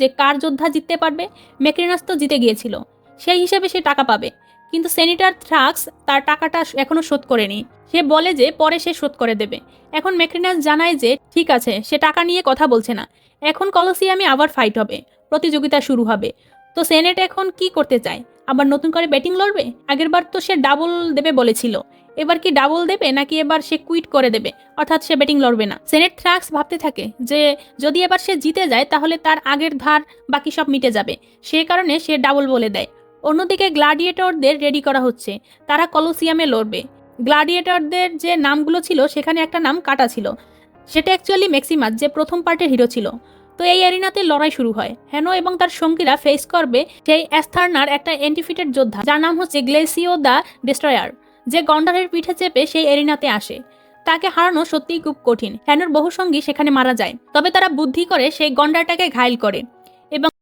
যে কার যোদ্ধা জিততে পারবে। ম্যাকরিনাস তো জিতে গিয়েছিল, সেই হিসেবে সে টাকা পাবে, কিন্তু সেনেটর থ্রাক্স তার টাকাটা এখনো শোধ করেনি। সে বলে যে পরে সে শোধ করে দেবে। এখন ম্যাকরিনাস জানায় যে ঠিক আছে, সে টাকা নিয়ে কথা বলছে না, এখন কলোসিয়ামে আবার ফাইট হবে, প্রতিযোগিতা শুরু হবে। তো সেনেট এখন কি করতে চায়? আবার নতুন করে ব্যাটিং লড়বে? আগেরবার তো সে ডাবল দেবে বলেছিল, এবার কি ডাবল দেবে নাকি এবার সে কুইট করে দেবে, অর্থাৎ সে ব্যাটিং লড়বে না? সেনেট থ্রাক্স ভাবতে থাকে যে যদি এবার সে জিতে যায় তাহলে তার আগের ধার বাকি সব মিটে যাবে, সে কারণে সে ডাবল বলে দেয়। অন্যদিকে গ্ল্যাডিয়েটরদের রেডি করা হচ্ছে, তারা কলোসিয়ামে লড়বে। গ্ল্যাডিয়েটরদের যে নামগুলো ছিল সেখানে একটা নাম কাটা ছিল, সেটা অ্যাকচুয়ালি ম্যাক্সিমাস, যে প্রথম পার্টের হিরো ছিল। তো এই এরিনাতে লড়াই শুরু হয়। হ্যানো এবং তার সঙ্গীরা ফেস করবে সেই অ্যাস্থার্নার একটা অ্যান্টিফিটেড যোদ্ধা, যার নাম হচ্ছে গ্লেসিও দ্য ডিস্ট্রয়ার, যে গন্ডারের পিঠে চেপে সেই এরিনাতে আসে। তাকে হারানো সত্যিই খুব কঠিন। হ্যানোর বহু সঙ্গী সেখানে মারা যায়, তবে তারা বুদ্ধি করে সেই গন্ডারটাকে ঘায়েল করে এবং